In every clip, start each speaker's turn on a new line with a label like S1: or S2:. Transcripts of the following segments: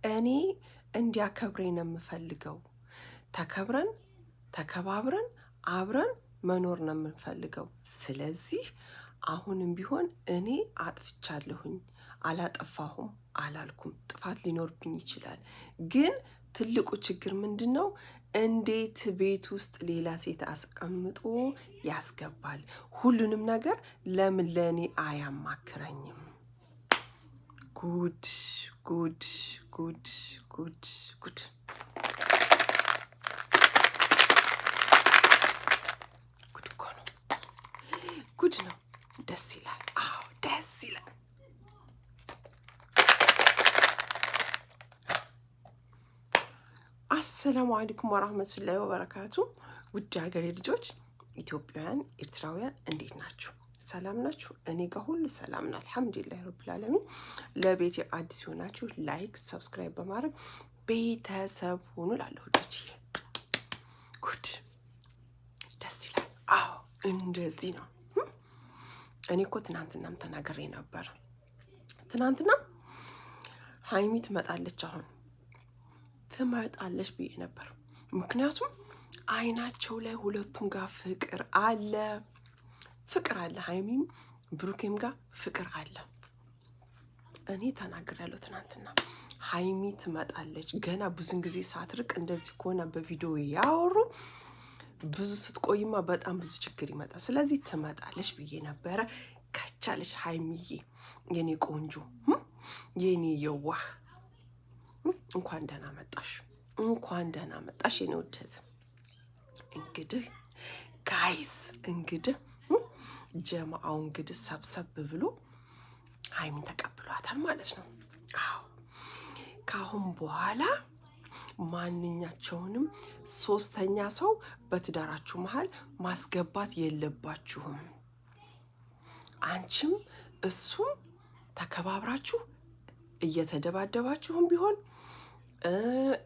S1: እኔ እንዲያከብረኝ ነው የምፈልገው። ተከብረን ተከባብረን አብረን መኖር ነው የምንፈልገው። ስለዚህ አሁንም ቢሆን እኔ አጥፍቻለሁኝ፣ አላጠፋሁም አላልኩም። ጥፋት ሊኖርብኝ ይችላል። ግን ትልቁ ችግር ምንድን ነው? እንዴት ቤት ውስጥ ሌላ ሴት አስቀምጦ ያስገባል? ሁሉንም ነገር ለምን ለእኔ አያማክረኝም? ጉድ ጉድ ጉድ ጉድ ጉድ! ጉድ እኮ ነው፣ ጉድ ነው። ደስ ይላል። አዎ ደስ ይላል። አሰላሙ አለይኩም ወራህመቱላሂ ወበረካቱ። ውድ ሀገሬ ልጆች ኢትዮጵያውያን፣ ኤርትራውያን እንዴት ናችሁ? ሰላም ናችሁ? እኔ ጋር ሁሉ ሰላም ነው፣ አልሐምዱሊላህ ረብል ዓለሚን። ለቤቴ አዲስ ሆናችሁ ላይክ፣ ሰብስክራይብ በማድረግ ቤተሰብ ሁኑ እላለሁ። ልጆች ጉድ ደስ ይላል። አዎ እንደዚህ ነው። እኔ እኮ ትናንትናም ተናግሬ ነበር። ትናንትና ሀይሚ ትመጣለች አሁን ትመጣለች ብዬ ነበር። ምክንያቱም አይናቸው ላይ ሁለቱም ጋር ፍቅር አለ፣ ፍቅር አለ። ሀይሚም ብሩኬም ጋር ፍቅር አለ። እኔ ተናግሬያለሁ ትናንትና። ሀይሚ ትመጣለች ገና ብዙን ጊዜ ሳትርቅ። እንደዚህ ከሆነ በቪዲዮ ያወሩ ብዙ ስትቆይማ በጣም ብዙ ችግር ይመጣል። ስለዚህ ትመጣለች ብዬ ነበረ። ከቻለች ሀይሚዬ፣ የኔ ቆንጆ፣ የኔ የዋህ እንኳን ደህና መጣሽ፣ እንኳን ደህና መጣሽ የኔ ውድት። እንግዲህ ጋይስ፣ እንግዲህ ጀማአው እንግዲህ ሰብሰብ ብሎ ሀይሚን ተቀብሏታል ማለት ነው። አዎ ከአሁን በኋላ ማንኛቸውንም ሶስተኛ ሰው በትዳራችሁ መሀል ማስገባት የለባችሁም። አንቺም እሱም ተከባብራችሁ እየተደባደባችሁም ቢሆን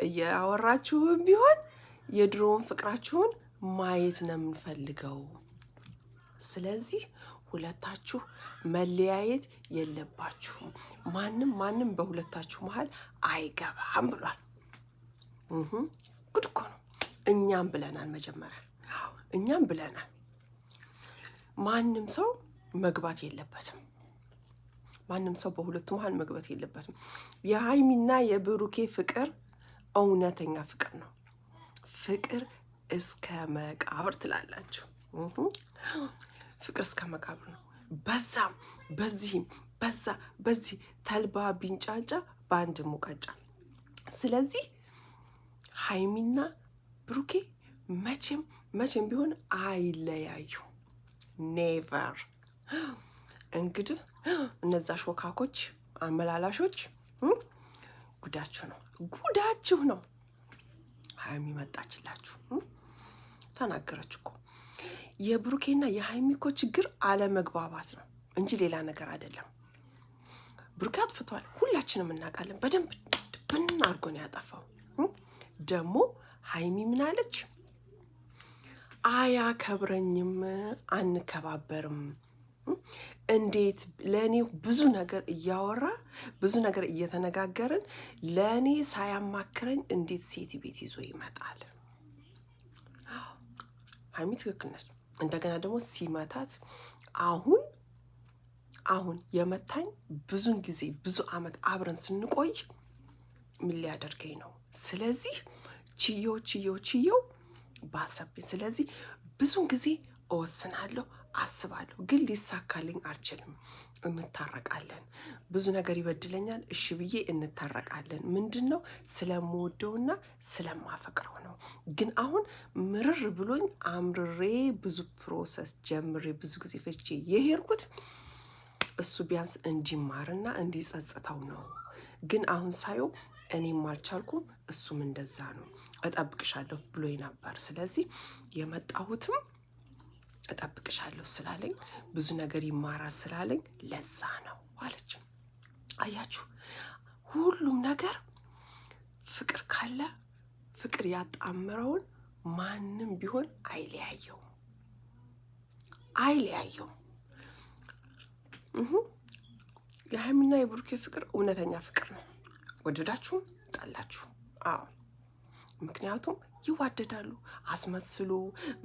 S1: እያወራችሁም ቢሆን የድሮውን ፍቅራችሁን ማየት ነው የምንፈልገው። ስለዚህ ሁለታችሁ መለያየት የለባችሁም። ማንም በሁለታችሁ መሀል አይገባም ብሏል። ጉድ እኮ ነው። እኛም ብለናል፣ መጀመሪያ እኛም ብለናል። ማንም ሰው መግባት የለበትም። ማንም ሰው በሁለቱ መሀል መግባት የለበትም። የሀይሚና የብሩኬ ፍቅር እውነተኛ ፍቅር ነው። ፍቅር እስከ መቃብር ትላላችሁ። ፍቅር እስከ መቃብር ነው። በዛም በዚህም በዚህ ተልባ ቢንጫጫ በአንድ ሙቀጫ። ስለዚህ ሀይሚና ብሩኬ መቼም ቢሆን አይለያዩ። ኔቨር። እንግዲህ እነዛ ሾካኮች አመላላሾች ጉዳችሁ ነው፣ ጉዳችሁ ነው። ሀይሚ መጣችላችሁ፣ ተናገረች እኮ። የብሩኬና የሀይሚ እኮ ችግር አለመግባባት ነው እንጂ ሌላ ነገር አይደለም። ብሩኬ አጥፍቷል፣ ሁላችንም እናውቃለን። በደንብ ብን አድርጎ ነው ያጠፋው። ደግሞ ሀይሚ ምን አለች? አያከብረኝም፣ አንከባበርም። እንዴት ለእኔ ብዙ ነገር እያወራ ብዙ ነገር እየተነጋገርን ለእኔ ሳያማክረኝ እንዴት ሴት ቤት ይዞ ይመጣል? ሀይሚ ትክክል ነች። እንደገና ደግሞ ሲመታት አሁን የመታኝ ብዙን ጊዜ ብዙ አመት አብረን ስንቆይ ምን ሊያደርገኝ ነው? ስለዚህ ችየው ባሰብኝ። ስለዚህ ብዙን ጊዜ እወስናለሁ፣ አስባለሁ፣ ግን ሊሳካልኝ አልችልም። እንታረቃለን። ብዙ ነገር ይበድለኛል፣ እሺ ብዬ እንታረቃለን። ምንድን ነው? ስለምወደውና ስለማፈቅረው ነው። ግን አሁን ምርር ብሎኝ አምርሬ ብዙ ፕሮሰስ ጀምሬ ብዙ ጊዜ ፈጅቼ የሄድኩት እሱ ቢያንስ እንዲማርና እንዲጸጽተው ነው። ግን አሁን ሳየው እኔም አልቻልኩም፣ እሱም እንደዛ ነው። እጠብቅሻለሁ ብሎኝ ነበር። ስለዚህ የመጣሁትም እጠብቅሻለሁ ስላለኝ ብዙ ነገር ይማራል ስላለኝ ለዛ ነው አለች። አያችሁ፣ ሁሉም ነገር ፍቅር ካለ ፍቅር ያጣምረውን ማንም ቢሆን አይለያየውም። የሀይሚና የብሩኬ ፍቅር እውነተኛ ፍቅር ነው። ወደዳችሁም ትጣላችሁ። አዎ ምክንያቱም ይዋደዳሉ። አስመስሎ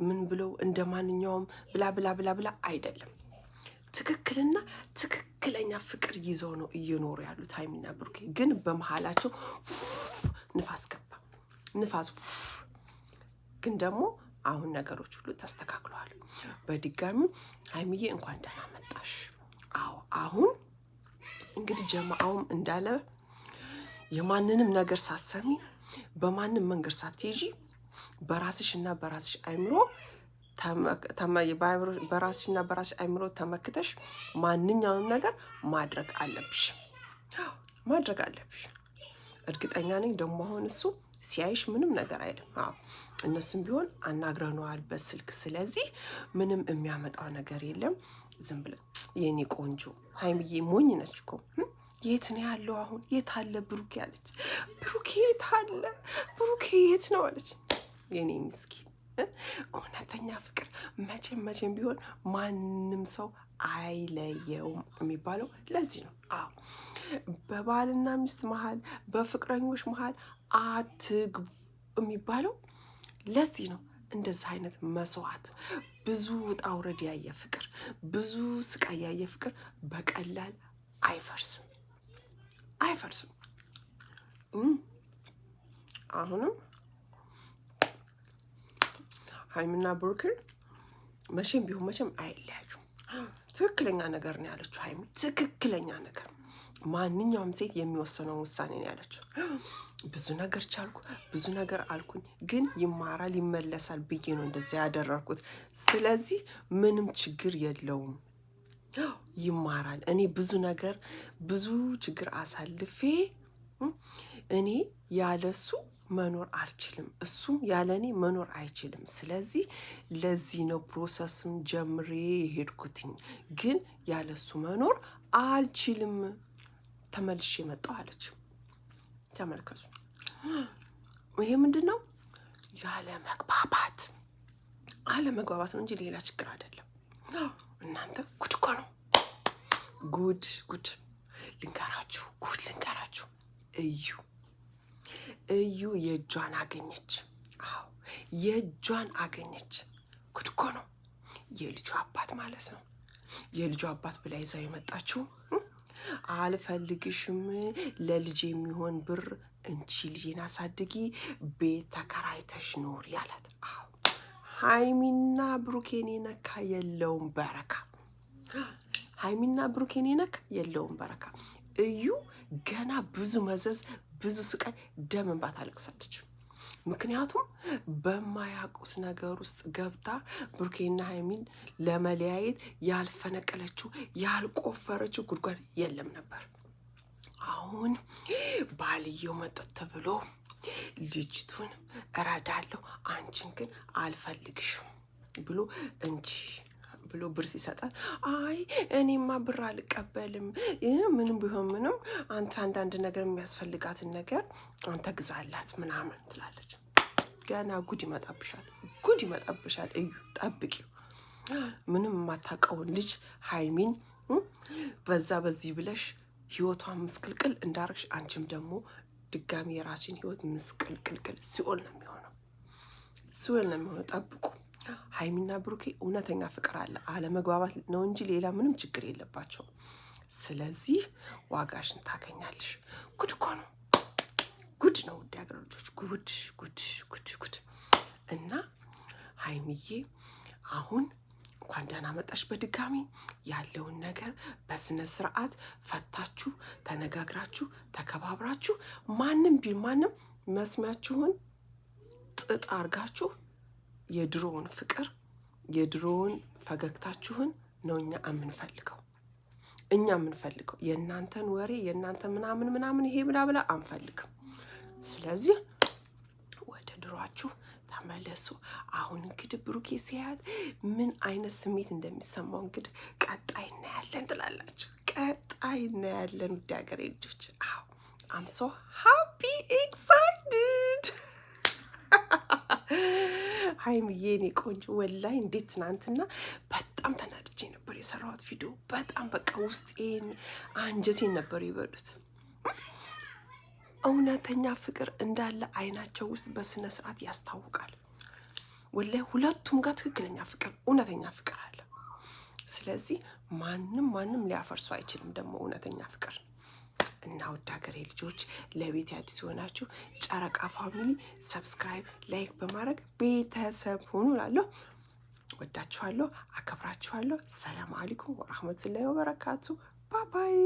S1: ምን ብለው እንደ ማንኛውም ብላ ብላ ብላ ብላ አይደለም። ትክክልና ትክክለኛ ፍቅር ይዘው ነው እየኖሩ ያሉት ሀይሚና ብሩኬ። ግን በመሀላቸው ንፋስ ገባ። ንፋስ ግን ደግሞ አሁን ነገሮች ሁሉ ተስተካክለዋል። በድጋሚ ሀይሚዬ እንኳን ደህና መጣሽ። አዎ አሁን እንግዲህ ጀማአውም እንዳለ የማንንም ነገር ሳሰሚ በማንም መንገድ ሳትሄጂ በራስሽና በራስሽ አይምሮ በራስሽና በራስሽ አይምሮ ተመክተሽ ማንኛውንም ነገር ማድረግ አለብሽ። እርግጠኛ ነኝ ደግሞ አሁን እሱ ሲያይሽ ምንም ነገር አይልም። አዎ እነሱም ቢሆን አናግረነዋል በስልክ። ስለዚህ ምንም የሚያመጣው ነገር የለም። ዝም ብለን የኔ ቆንጆ ሀይሚዬ ሞኝ ነች እኮ የት ነው ያለው አሁን? የት አለ ብሩኬ አለች። ብሩኬ የት አለ? ብሩኬ የት ነው አለች። የኔ ምስኪን እውነተኛ ፍቅር መቼም ቢሆን ማንም ሰው አይለየውም የሚባለው ለዚህ ነው። አዎ በባልና ሚስት መሀል በፍቅረኞች መሀል አትግቡ የሚባለው ለዚህ ነው። እንደዚህ አይነት መስዋዕት ብዙ ውጣ ውረድ ያየ ፍቅር፣ ብዙ ስቃይ ያየ ፍቅር በቀላል አይፈርስም። አሁንም ሀይሚና ብሩኬ መቼም ቢሆን መቼም አይለያዩም። ትክክለኛ ነገር ነው ያለችው ሀይሚ፣ ትክክለኛ ነገር። ማንኛውም ሴት የሚወሰነውን ውሳኔ ነው ያለችው። ብዙ ነገር ቻልኩ፣ ብዙ ነገር አልኩኝ፣ ግን ይማራል ይመለሳል ብዬ ነው እንደዚያ ያደረኩት። ስለዚህ ምንም ችግር የለውም፣ ይማራል። እኔ ብዙ ችግር አሳልፌ እኔ ያለሱ መኖር አልችልም፣ እሱም ያለ እኔ መኖር አይችልም። ስለዚህ ለዚህ ነው ፕሮሰሱን ጀምሬ የሄድኩትኝ፣ ግን ያለሱ መኖር አልችልም፣ ተመልሼ መጣሁ አለች። ተመልከቱ። ይሄ ምንድን ነው? አለመግባባት ነው እንጂ ሌላ ችግር አይደለም። እናንተ ጉድ እኮ ነው። ጉድ ልንገራችሁ። እዩ የእጇን አገኘች። አዎ የእጇን አገኘች። ጉድ እኮ ነው። የልጁ አባት ማለት ነው። የልጁ አባት ብላ ይዛው የመጣችው አልፈልግሽም፣ ለልጅ የሚሆን ብር እንቺ ልጄን አሳድጊ፣ ቤት ተከራይተሽ ኖር ያላት። አዎ ሀይሚና ብሩኬን የነካ የለውም በረካ። እዩ ገና ብዙ መዘዝ፣ ብዙ ስቃይ፣ ደም እንባ ታለቅሳለች። ምክንያቱም በማያውቁት ነገር ውስጥ ገብታ ብሩኬና ሀይሚን ለመለያየት ያልፈነቀለችው ያልቆፈረችው ጉድጓድ የለም ነበር። አሁን ባልየው መጠጥ ብሎ ልጅቱን እረዳለሁ አንቺን ግን አልፈልግሽም ብሎ እንጂ ብሎ ብር ሲሰጣት፣ አይ እኔማ ብር አልቀበልም፣ ምንም ቢሆን ምንም አንተ አንዳንድ ነገር የሚያስፈልጋትን ነገር አንተ ግዛላት ምናምን ትላለች። ገና ጉድ ይመጣብሻል እዩ፣ ጠብቂው። ምንም የማታውቀውን ልጅ ሀይሚን በዚህ ብለሽ ህይወቷን ምስቅልቅል እንዳረግሽ አንቺም ደግሞ ድጋሚ የራስሽን ህይወት ምስቅልቅልቅል ሲኦል ነው የሚሆነው። ጠብቁ። ሀይሚና ብሩኬ እውነተኛ ፍቅር አለ፣ አለመግባባት ነው እንጂ ሌላ ምንም ችግር የለባቸውም። ስለዚህ ዋጋሽን ታገኛለሽ። ጉድ እኮ ነው፣ ጉድ ነው ውድ ሀገር ልጆች፣ ጉድ። እና ሀይሚዬ አሁን እንኳን ደህና መጣሽ። በድጋሚ ያለውን ነገር በስነ ስርዓት ፈታችሁ ተነጋግራችሁ ተከባብራችሁ ማንም መስሚያችሁን ጥጥ አርጋችሁ የድሮውን ፍቅር የድሮውን ፈገግታችሁን ነው እኛ የምንፈልገው። የእናንተን ወሬ የእናንተ ምናምን ይሄ ብላ አንፈልግም። ስለዚህ ወደ ድሯችሁ ተመለሱ። አሁን እንግዲህ ብሩኬ ሲያያት ምን አይነት ስሜት እንደሚሰማው እንግዲህ ቀጣይ እናያለን ትላላችሁ። ቀጣይ እናያለን ውድ ሀገሬ ልጆች። አዎ አም ሶ ሃፒ ኤክሳይትድ። ሀይሚዬ እኔ ቆንጆ ወላሂ እንዴት ትናንትና በጣም ተናድጄ ነበር የሰራሁት ቪዲዮ። በጣም በቃ ውስጤን አንጀቴን ነበር ይበሉት። እውነተኛ ፍቅር እንዳለ አይናቸው ውስጥ በስነ ስርዓት ያስታውቃል። ወላሂ ሁለቱም ጋር ትክክለኛ ፍቅር፣ እውነተኛ ፍቅር አለ። ስለዚህ ማንም ሊያፈርሱ አይችልም ደግሞ እውነተኛ ፍቅር። እና ውድ ሀገሬ ልጆች ለቤት አዲስ የሆናችሁ ጨረቃ ፋሚሊ ሰብስክራይብ፣ ላይክ በማድረግ ቤተሰብ ሆኑ እላለሁ። ወዳችኋለሁ፣ አከብራችኋለሁ። ሰላም አለይኩም ወራህመቱላሂ ወበረካቱ። ባባይ